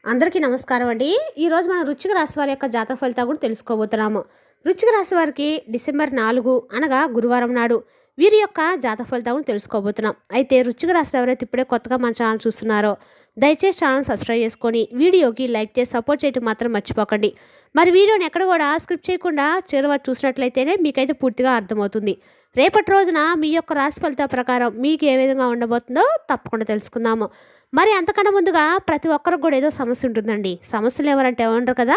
అందరికీ నమస్కారం అండి. ఈరోజు మనం వృశ్చిక రాశి వారి యొక్క జాతక ఫలితాలు కూడా తెలుసుకోబోతున్నాము. వృశ్చిక రాశి వారికి డిసెంబర్ 4 అనగా గురువారం నాడు వీరి యొక్క జాతక ఫలితాలను తెలుసుకోబోతున్నాం. అయితే వృశ్చిక రాశి ఎవరైతే ఇప్పుడే కొత్తగా మన ఛానల్ చూస్తున్నారో దయచేసి ఛానల్ సబ్స్క్రైబ్ చేసుకొని వీడియోకి లైక్ చేసి సపోర్ట్ చేయడం మాత్రం మర్చిపోకండి. మరి వీడియోని ఎక్కడ కూడా స్క్రిప్ట్ చేయకుండా చివరి వరకు చూసినట్లయితేనే మీకైతే పూర్తిగా అర్థమవుతుంది. రేపటి రోజున మీ యొక్క రాశి ఫలితాల ప్రకారం మీకు ఏ విధంగా ఉండబోతుందో తప్పకుండా తెలుసుకుందాము. మరి అంతకన్నా ముందుగా ప్రతి ఒక్కరికి కూడా ఏదో సమస్య ఉంటుందండి. సమస్యలు ఎవరంటే ఏమంటారు కదా,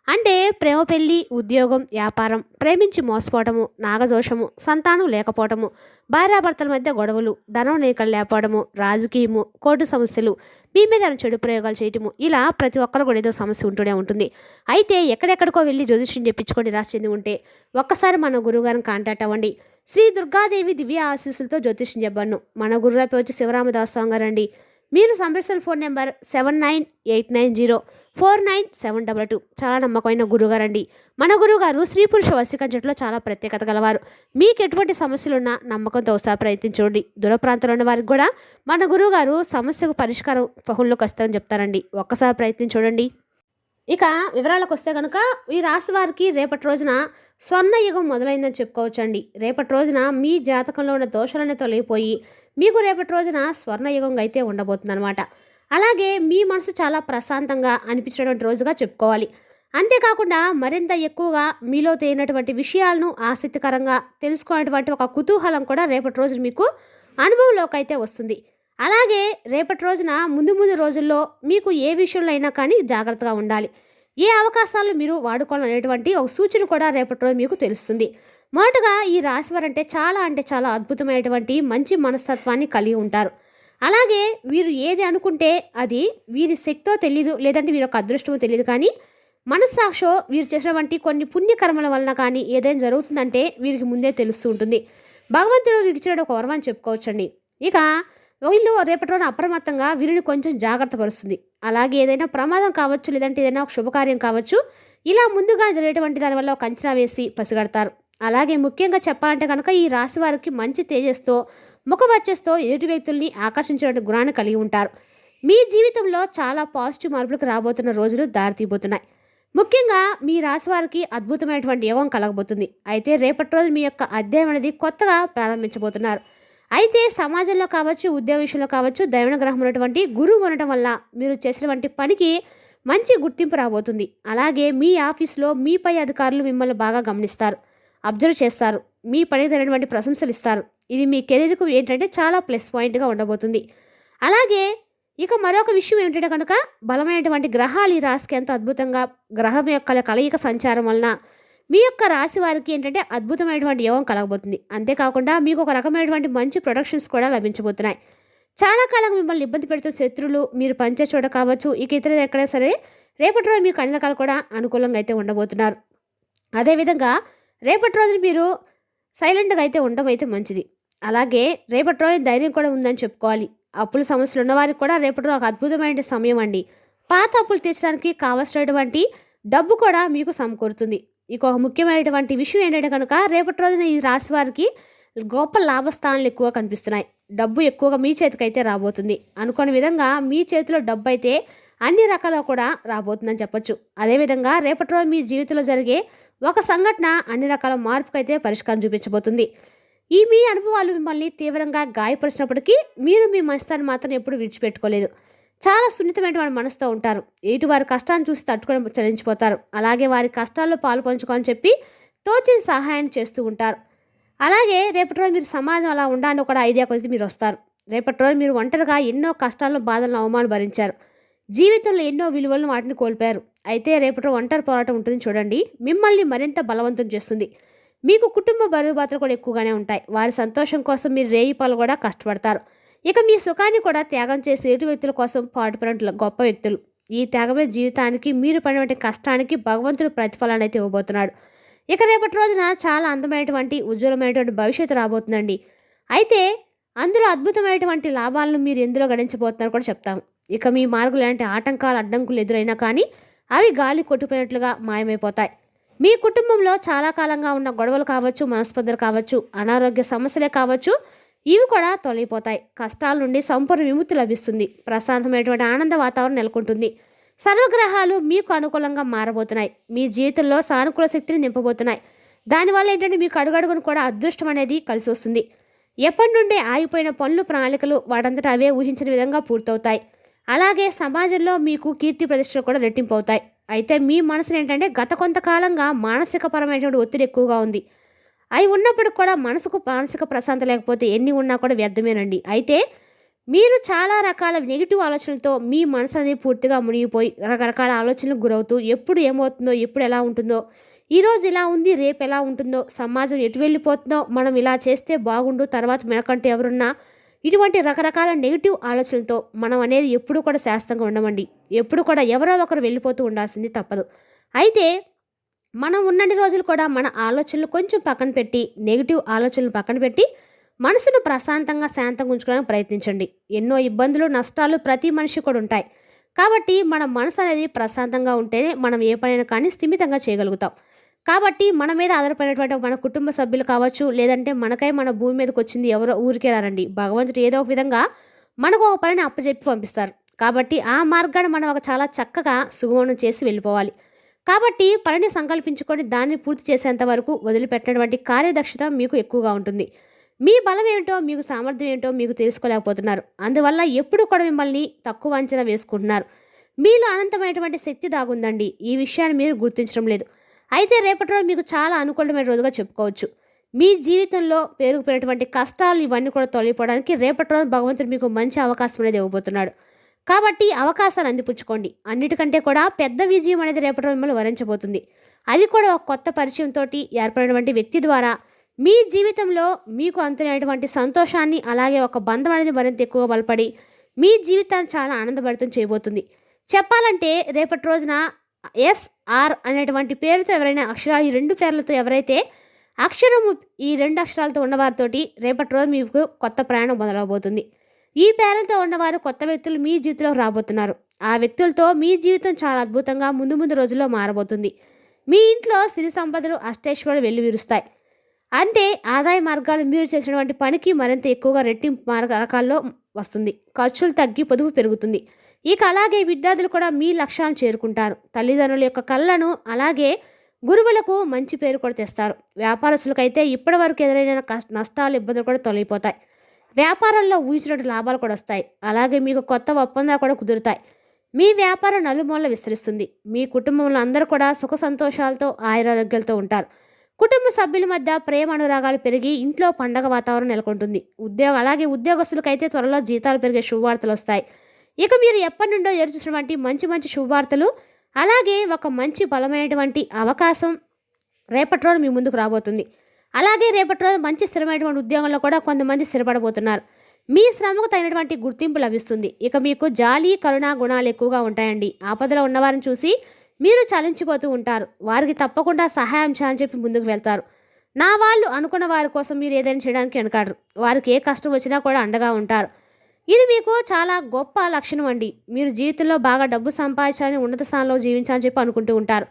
అంటే ప్రేమ, పెళ్ళి, ఉద్యోగం, వ్యాపారం, ప్రేమించి మోసపోవటము, నాగదోషము, సంతానం లేకపోవటము, భార్యాభర్తల మధ్య గొడవలు, ధనం నీకలు లేకపోవడము, రాజకీయము, కోర్టు సమస్యలు, మీ మీద చెడు ప్రయోగాలు చేయటము, ఇలా ప్రతి ఒక్కరు కూడా ఏదో సమస్య ఉంటూనే ఉంటుంది. అయితే ఎక్కడెక్కడికో వెళ్ళి జ్యోతిష్యం చెప్పించుకొని రాసి చెంది ఉంటే ఒక్కసారి మన గురువుగారిని కాంటాక్ట్ అవ్వండి. శ్రీ దుర్గాదేవి దివ్య ఆశీస్సులతో జ్యోతిష్యం చెప్పను. మన గురుగారి వచ్చి శివరామదాస్ స్వామి గారండి. మీరు సంప్రదించిన ఫోన్ నెంబర్ 7989049722. చాలా నమ్మకమైన గురుగారండి. మన గురువుగారు స్త్రీ పురుష వశీకరణ జట్టులో చాలా ప్రత్యేకత గలవారు. మీకు ఎటువంటి సమస్యలున్నా నమ్మకంతో ఒకసారి ప్రయత్నించండి. దూర ప్రాంతంలో ఉన్న వారికి కూడా మన గురువుగారు సమస్యకు పరిష్కారం ఫోన్లోకి వస్తారని చెప్తారండి. ఒక్కసారి ప్రయత్నించండి. ఇక వివరాలకు వస్తే కనుక ఈ రాశి వారికి రేపటి రోజున స్వర్ణయుగం మొదలైందని చెప్పుకోవచ్చండి. రేపటి రోజున మీ జాతకంలో ఉన్న దోషాలన్నీ తొలగిపోయి మీకు రేపటి రోజున స్వర్ణయుగం అయితే ఉండబోతుందన్నమాట. అలాగే మీ మనసు చాలా ప్రశాంతంగా అనిపించినటువంటి రోజుగా చెప్పుకోవాలి. అంతేకాకుండా మరింత ఎక్కువగా మీలో తేలినటువంటి విషయాలను ఆసక్తికరంగా తెలుసుకునేటువంటి ఒక కుతూహలం కూడా రేపటి రోజున మీకు అనుభవంలోకి అయితే వస్తుంది. అలాగే రేపటి రోజున ముందు ముందు రోజుల్లో మీకు ఏ విషయంలో అయినా కానీ జాగ్రత్తగా ఉండాలి. ఏ అవకాశాలు మీరు వాడుకోవాలనేటువంటి ఒక సూచన కూడా రేపటి రోజు మీకు తెలుస్తుంది. మొదటగా ఈ రాశివారు అంటే చాలా అద్భుతమైనటువంటి మంచి మనస్తత్వాన్ని కలిగి ఉంటారు. అలాగే వీరు ఏది అనుకుంటే అది వీరి శక్తో తెలియదు, లేదంటే వీరి యొక్క అదృష్టమో తెలియదు, కానీ మనస్సాక్షో వీరు చేసినటువంటి కొన్ని పుణ్యకర్మల వలన కానీ ఏదైనా జరుగుతుందంటే వీరికి ముందే తెలుస్తూ ఉంటుంది. భగవంతుడు వీరికి ఇచ్చిన ఒక వరం అని చెప్పుకోవచ్చండి. ఇక వీళ్ళు రేపటి రోజున అప్రమత్తంగా వీరిని కొంచెం జాగ్రత్త పరుస్తుంది. అలాగే ఏదైనా ప్రమాదం కావచ్చు, లేదంటే ఏదైనా ఒక శుభకార్యం కావచ్చు, ఇలా ముందుగా జరిగేటువంటి దానివల్ల ఒక అంచనా వేసి పసిగడతారు. అలాగే ముఖ్యంగా చెప్పాలంటే కనుక ఈ రాశి వారికి మంచి తేజస్తో, ముఖవచ్చస్తో ఎదుటి వ్యక్తుల్ని ఆకర్షించే గుణాన్ని కలిగి ఉంటారు. మీ జీవితంలో చాలా పాజిటివ్ మార్పులకు రాబోతున్న రోజులు దారితీయబోతున్నాయి. ముఖ్యంగా మీ రాశి వారికి అద్భుతమైనటువంటి యోగం కలగబోతుంది. అయితే రేపటి రోజు మీ యొక్క అధ్యాయం అనేది కొత్తగా ప్రారంభించబోతున్నారు. అయితే సమాజంలో కావచ్చు, ఉద్యోగ విషయంలో కావచ్చు, దైవ గ్రహం ఉన్నటువంటి గురువు ఉండటం వల్ల మీరు చేసినటువంటి పనికి మంచి గుర్తింపు రాబోతుంది. అలాగే మీ ఆఫీస్లో మీ పై అధికారులు మిమ్మల్ని బాగా గమనిస్తారు, అబ్జర్వ్ చేస్తారు, మీ పనికి తగినటువంటి ప్రశంసలు ఇస్తారు. ఇది మీ కెరీర్కు చాలా ప్లస్ పాయింట్గా ఉండబోతుంది. అలాగే ఇక మరొక విషయం ఏమిటంటే కనుక బలమైనటువంటి గ్రహాలు ఈ రాశికి ఎంతో అద్భుతంగా గ్రహం యొక్క కలయిక సంచారం వలన మీ యొక్క రాశి వారికి అద్భుతమైనటువంటి యోగం కలగబోతుంది. అంతేకాకుండా మీకు ఒక రకమైనటువంటి మంచి ప్రొడక్షన్స్ కూడా లభించబోతున్నాయి. చాలా కాలం మిమ్మల్ని ఇబ్బంది పెడుతున్న శత్రువులు మీరు పనిచే చోట కావచ్చు, ఇక ఇతర ఎక్కడైనా సరే రేపటి రోజు మీకు అన్ని రకాలు కూడా అనుకూలంగా అయితే ఉండబోతున్నారు. అదేవిధంగా రేపటి రోజున మీరు సైలెంట్గా అయితే ఉండడం అయితే మంచిది. అలాగే రేపటి రోజు ధైర్యం కూడా ఉందని చెప్పుకోవాలి. అప్పుల సమస్యలు ఉన్నవారికి కూడా రేపటి రోజు ఒక అద్భుతమైన సమయం అండి. పాత అప్పులు తీర్చడానికి కావలసినటువంటి డబ్బు కూడా మీకు సమకూరుతుంది. ఇక ఒక ముఖ్యమైనటువంటి విషయం ఏంటంటే కనుక రేపటి రోజున ఈ రాశి వారికి గొప్ప లాభస్థానాలు ఎక్కువ కనిపిస్తున్నాయి. డబ్బు ఎక్కువగా మీ చేతికి అయితే రాబోతుంది. అనుకోని విధంగా మీ చేతిలో డబ్బు అయితే అన్ని రకాలుగా కూడా రాబోతుందని చెప్పొచ్చు. అదేవిధంగా రేపటి రోజు మీ జీవితంలో జరిగే ఒక సంఘటన అన్ని రకాల మార్పుకైతే పరిష్కారం చూపించబోతుంది. మీ అనుభవాలు మిమ్మల్ని తీవ్రంగా గాయపరిచినప్పటికీ మీరు మీ మనస్తాన్ని మాత్రం ఎప్పుడు విడిచిపెట్టుకోలేదు. చాలా సున్నితమైనటువంటి మనసుతో ఉంటారు. ఎటు వారి కష్టాన్ని చూసి తట్టుకొని చలించిపోతారు. అలాగే వారి కష్టాల్లో పాలు పంచుకోవాలని చెప్పి తోచిన సహాయాన్ని చేస్తూ ఉంటారు. అలాగే రేపటి రోజు మీరు సమాజం అలా ఉండాలని కూడా ఐడియా కొద్ది మీరు వస్తారు. రేపటి రోజు మీరు ఒంటరిగా ఎన్నో కష్టాలను, బాధలను, అవమానాలు భరించారు. జీవితంలో ఎన్నో విలువలను వాటిని కోల్పోయారు. అయితే రేపటి రోజు ఒంటరి పోరాటం ఉంటుంది చూడండి, మిమ్మల్ని మరింత బలవంతం చేస్తుంది. మీకు కుటుంబ బరువుబాతులు కూడా ఎక్కువగానే ఉంటాయి. వారి సంతోషం కోసం మీరు రేయిపాలు కూడా కష్టపడతారు. ఇక మీ సుఖాన్ని కూడా త్యాగం చేసే ఎటు వ్యక్తుల కోసం పాటుపడిన గొప్ప వ్యక్తులు. ఈ త్యాగమే జీవితానికి మీరు పడినటువంటి కష్టానికి భగవంతుడు ప్రతిఫలాన్ని అయితే ఇవ్వబోతున్నాడు. ఇక రేపటి రోజున చాలా అందమైనటువంటి ఉజ్వలమైనటువంటి భవిష్యత్తు రాబోతుందండి. అయితే అందులో అద్భుతమైనటువంటి లాభాలను మీరు ఎందులో గణించబోతున్నారు కూడా చెప్తాము. ఇక మీ మార్గంలో ఎలాంటి ఆటంకాలు, అడ్డంకులు ఎదురైనా కానీ అవి గాలి కొట్టుపోయినట్లుగా మాయమైపోతాయి. మీ కుటుంబంలో చాలా కాలంగా ఉన్న గొడవలు కావచ్చు, మనస్పర్ధలు కావచ్చు, అనారోగ్య సమస్యలే కావచ్చు, ఇవి కూడా తొలగిపోతాయి. కష్టాల నుండి సంపూర్ణ విముక్తి లభిస్తుంది. ప్రశాంతమైనటువంటి ఆనంద వాతావరణం నెలకొంటుంది. సర్వగ్రహాలు మీకు అనుకూలంగా మారబోతున్నాయి. మీ జీవితంలో సానుకూల శక్తిని నింపబోతున్నాయి. దానివల్ల ఏంటంటే మీకు అడుగడుగును కూడా అదృష్టం అనేది కలిసి వస్తుంది. ఎప్పటి నుండే ఆగిపోయిన పనులు, ప్రణాళికలు వాటంతట అవే ఊహించిన విధంగా పూర్తవుతాయి. అలాగే సమాజంలో మీకు కీర్తి ప్రతిష్టలు కూడా రెట్టింపు అవుతాయి. అయితే మీ మనసుని ఏంటంటే గత కొంతకాలంగా మానసికపరమైనటువంటి ఒత్తిడి ఎక్కువగా ఉంది. అవి ఉన్నప్పుడు కూడా మనసుకు మానసిక ప్రశాంతత లేకపోతే ఎన్ని ఉన్నా కూడా వ్యర్థమేనండి. అయితే మీరు చాలా రకాల నెగిటివ్ ఆలోచనలతో మీ మనసు అనేది పూర్తిగా మునిగిపోయి రకరకాల ఆలోచనలకు గురవుతూ ఎప్పుడు ఏమవుతుందో, ఎప్పుడు ఎలా ఉంటుందో, ఈరోజు ఇలా ఉంది రేపు ఎలా ఉంటుందో, సమాజం ఎటు వెళ్ళిపోతుందో, మనం ఇలా చేస్తే బాగుండు, తర్వాత మనకంటే ఎవరున్నా, ఇటువంటి రకరకాల నెగిటివ్ ఆలోచనలతో మనం అనేది ఎప్పుడు కూడా శాశ్వతంగా ఉండమండి. ఎప్పుడు కూడా ఎవరో ఒకరు వెళ్ళిపోతూ ఉండాల్సింది తప్పదు. అయితే మనం ఉన్నన్ని రోజులు కూడా మన ఆలోచనలు కొంచెం పక్కన పెట్టి, నెగిటివ్ ఆలోచనలు పక్కన పెట్టి మనసును ప్రశాంతంగా, శాంతంగా ఉంచుకోవడానికి ప్రయత్నించండి. ఎన్నో ఇబ్బందులు, నష్టాలు ప్రతి మనిషి కూడా ఉంటాయి. కాబట్టి మన మనసు అనేది ప్రశాంతంగా ఉంటేనే మనం ఏ పనైనా కానీ స్థిమితంగా చేయగలుగుతాం. కాబట్టి మన మీద ఆధారపడినటువంటి మన కుటుంబ సభ్యులు కావచ్చు, లేదంటే మనకై మన భూమి మీదకి వచ్చింది ఎవరో ఊరికే రారండి. భగవంతుడు ఏదో ఒక విధంగా మనకు ఒక పనిని అప్పచెప్పి పంపిస్తారు. కాబట్టి ఆ మార్గాన్ని మనం ఒక చాలా చక్కగా సుగమనం చేసి వెళ్ళిపోవాలి. కాబట్టి పనిని సంకల్పించుకొని దాన్ని పూర్తి చేసేంత వరకు వదిలిపెట్టినటువంటి కార్యదక్షత మీకు ఎక్కువగా ఉంటుంది. మీ బలం ఏంటో, మీకు సామర్థ్యం ఏంటో మీకు తెలుసుకోలేకపోతున్నారు. అందువల్ల ఎప్పుడు కూడా మిమ్మల్ని తక్కువ అంచనా వేసుకుంటున్నారు. మీలో అనంతమైనటువంటి శక్తి దాగుందండి. ఈ విషయాన్ని మీరు గుర్తించడం లేదు. అయితే రేపటి రోజు మీకు చాలా అనుకూలమైన రోజుగా చెప్పుకోవచ్చు. మీ జీవితంలో పేరుకుపోయినటువంటి కష్టాలు ఇవన్నీ కూడా తొలగిపోవడానికి రేపటి రోజు భగవంతుడు మీకు మంచి అవకాశం అనేది ఇవ్వబోతున్నాడు. కాబట్టి అవకాశాలు అందిపుచ్చుకోండి. అన్నిటికంటే కూడా పెద్ద విజయం అనేది రేపటి రోజు మిమ్మల్ని వరించబోతుంది. అది కూడా ఒక కొత్త పరిచయంతో ఏర్పడినటువంటి వ్యక్తి ద్వారా మీ జీవితంలో మీకు అంతున్నటువంటి సంతోషాన్ని, అలాగే ఒక బంధం అనేది మరింత ఎక్కువ బలపడి మీ జీవితాన్ని చాలా ఆనందభరితం చేయబోతుంది. చెప్పాలంటే రేపటి రోజున ఎస్ఆర్ అనేటువంటి పేరుతో ఎవరైనా అక్షరాలు, ఈ రెండు పేర్లతో ఎవరైతే అక్షరము ఈ రెండు అక్షరాలతో ఉన్నవారితోటి రేపటి రోజు మీకు కొత్త ప్రయాణం మొదలవబోతుంది. ఈ పేర్లతో ఉన్నవారు కొత్త వ్యక్తులు మీ జీవితంలో రాబోతున్నారు. ఆ వ్యక్తులతో మీ జీవితం చాలా అద్భుతంగా ముందు ముందు రోజుల్లో మారబోతుంది. మీ ఇంట్లో సిరి సంపదలు, అష్టైశ్వర్యాలు వెల్లివిరుస్తాయి. అంటే ఆదాయ మార్గాలు మీరు చేసినటువంటి పనికి మరింత ఎక్కువగా రెట్టింపు రకాల్లో వస్తుంది. ఖర్చులు తగ్గి పొదుపు పెరుగుతుంది. ఇక అలాగే విద్యార్థులు కూడా మీ లక్ష్యాలను చేరుకుంటారు. తల్లిదండ్రుల యొక్క కళ్ళను, అలాగే గురువులకు మంచి పేరు కూడా తెస్తారు. వ్యాపారస్తులకైతే ఇప్పటి వరకు ఎదురైన నష్టాలు, ఇబ్బందులు కూడా తొలగిపోతాయి. వ్యాపారంలో ఊహించినట్టు లాభాలు కూడా వస్తాయి. అలాగే మీకు కొత్త ఒప్పందాలు కూడా కుదురుతాయి. మీ వ్యాపారం నలుమూలలా విస్తరిస్తుంది. మీ కుటుంబంలో అందరూ కూడా సుఖ సంతోషాలతో, ఆయురారోగ్యాలతో ఉంటారు. కుటుంబ సభ్యుల మధ్య ప్రేమ అనురాగాలు పెరిగి ఇంట్లో పండగ వాతావరణం నెలకొంటుంది. అలాగే ఉద్యోగస్తులకైతే త్వరలో జీతాలు పెరిగే శుభవార్తలు వస్తాయి. ఇక మీరు ఎప్పటి నుండో ఎదురుచూసినటువంటి మంచి మంచి శుభవార్తలు, అలాగే ఒక మంచి బలమైనటువంటి అవకాశం రేపటి రోజు మీ ముందుకు రాబోతుంది. అలాగే రేపటి రోజు మంచి స్థిరమైనటువంటి ఉద్యోగంలో కూడా కొంతమంది స్థిరపడబోతున్నారు. మీ శ్రమకు తగినటువంటి గుర్తింపు లభిస్తుంది. ఇక మీకు జాలి, కరుణ గుణాలు ఎక్కువగా ఉంటాయండి. ఆపదలో ఉన్నవారిని చూసి మీరు చలించిపోతూ ఉంటారు. వారికి తప్పకుండా సహాయం చేయాలని చెప్పి ముందుకు వెళ్తారు. నా వాళ్ళు అనుకున్న వారి కోసం మీరు ఏదైనా చేయడానికి వెనకాడరు. వారికి ఏ కష్టం వచ్చినా కూడా అండగా ఉంటారు. ఇది మీకు చాలా గొప్ప లక్షణం అండి. మీరు జీవితంలో బాగా డబ్బు సంపాదించాలని, ఉన్నత స్థానంలో జీవించాలని చెప్పి అనుకుంటూ ఉంటారు.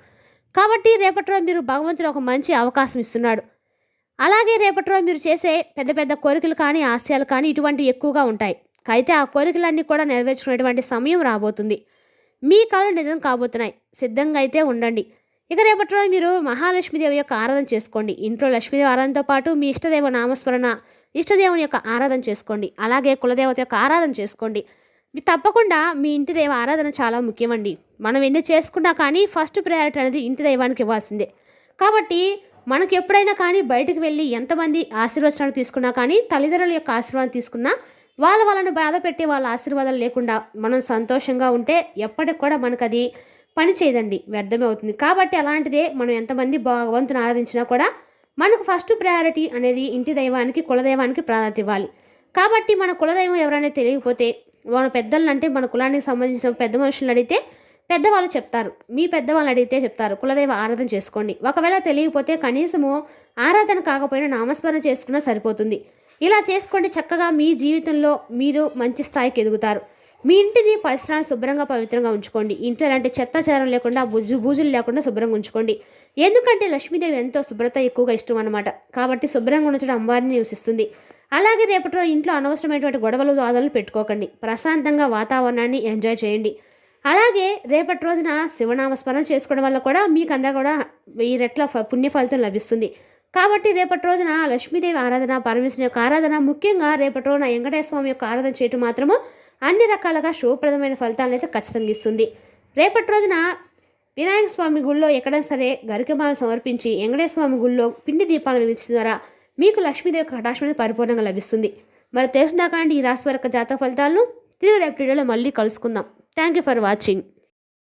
కాబట్టి రేపటి రోజు మీరు భగవంతుడు ఒక మంచి అవకాశం ఇస్తున్నాడు. అలాగే రేపటి రోజు మీరు చేసే పెద్ద పెద్ద కోరికలు కానీ, ఆశయాలు కానీ ఇటువంటివి ఎక్కువగా ఉంటాయి. అయితే ఆ కోరికలన్నీ కూడా నెరవేర్చుకునేటువంటి సమయం రాబోతుంది. మీ కళలు నిజం కాబోతున్నాయి. సిద్ధంగా అయితే ఉండండి. ఇక రేపటి రోజు మీరు మహాలక్ష్మీదేవి యొక్క ఆరాధన చేసుకోండి. ఇంట్లో లక్ష్మీదేవి ఆరాధనతో పాటు మీ ఇష్టదేవ నామస్మరణ, ఇష్టదేవుని యొక్క ఆరాధన చేసుకోండి. అలాగే కులదేవత యొక్క ఆరాధన చేసుకోండి. మీ తప్పకుండా మీ ఇంటి దైవ ఆరాధన చాలా ముఖ్యమండి. మనం ఎన్ని చేసుకున్నా కానీ ఫస్ట్ ప్రయారిటీ అనేది ఇంటి దైవానికి ఇవ్వాల్సిందే. కాబట్టి మనకు ఎప్పుడైనా కానీ బయటకు వెళ్ళి ఎంతమంది ఆశీర్వచనాలు తీసుకున్నా కానీ, తల్లిదండ్రుల యొక్క ఆశీర్వాదం తీసుకున్నా, వాళ్ళను బాధ పెట్టి వాళ్ళ ఆశీర్వాదాలు లేకుండా మనం సంతోషంగా ఉంటే ఎప్పటికి కూడా మనకు అది పని చేయదండి, వ్యర్థమే అవుతుంది. కాబట్టి అలాంటిదే మనం ఎంతమంది భగవంతుని ఆరాధించినా కూడా మనకు ఫస్ట్ ప్రయారిటీ అనేది ఇంటి దైవానికి, కులదైవానికి ప్రాధాన్యత ఇవ్వాలి. కాబట్టి మన కులదైవం ఎవరైనా తెలియకపోతే మన పెద్దలను, అంటే మన కులానికి సంబంధించిన పెద్ద మనుషులను అడిగితే పెద్దవాళ్ళు చెప్తారు. మీ పెద్దవాళ్ళు అడిగితే చెప్తారు. కులదైవ ఆరాధన చేసుకోండి. ఒకవేళ తెలియకపోతే కనీసము ఆరాధన కాకపోయినా నామస్మరణ చేసుకున్నా సరిపోతుంది. ఇలా చేసుకోండి. చక్కగా మీ జీవితంలో మీరు మంచి స్థాయికి ఎదుగుతారు. మీ ఇంటిని, పరిసరాలను శుభ్రంగా, పవిత్రంగా ఉంచుకోండి. ఇంట్లో ఎలాంటి చెత్త చెదారం లేకుండా, బూజులు లేకుండా శుభ్రంగా ఉంచుకోండి. ఎందుకంటే లక్ష్మీదేవి ఎంతో శుభ్రత ఎక్కువగా ఇష్టం అన్నమాట. కాబట్టి శుభ్రంగా ఉంచడం అమ్మవారిని నివసిస్తుంది. అలాగే రేపటి రోజు ఇంట్లో అనవసరమైనటువంటి గొడవలు, వాదనలు పెట్టుకోకండి. ప్రశాంతంగా వాతావరణాన్ని ఎంజాయ్ చేయండి. అలాగే రేపటి రోజున శివనామస్మరణ చేసుకోవడం వల్ల కూడా మీకన్నా కూడా 1000 రెట్ల పుణ్య ఫలితం లభిస్తుంది. కాబట్టి రేపటి రోజున లక్ష్మీదేవి ఆరాధన, పరమేశ్వరుని యొక్క ఆరాధన, ముఖ్యంగా రేపటి రోజున వెంకటేశ్వర స్వామి యొక్క ఆరాధన చేయటం మాత్రము అన్ని రకాలుగా శుభప్రదమైన ఫలితాలను అయితే ఖచ్చితంగా ఇస్తుంది. రేపటి రోజున వినాయక స్వామి గుళ్ళో ఎక్కడైనా సరే గరికమాలను సమర్పించి వెంకటేశ్వర స్వామి గుళ్ళో పిండి దీపాలను వెలిగించడం ద్వారా మీకు లక్ష్మీదేవి కటాక్షం అనేది పరిపూర్ణంగా లభిస్తుంది. మరి తెలిసిందాకా అండి ఈ రాశి వారి యొక్క జాతక ఫలితాలను తిరిగి రేపటి వీడియోలో మళ్ళీ కలుసుకుందాం. Thank you for watching.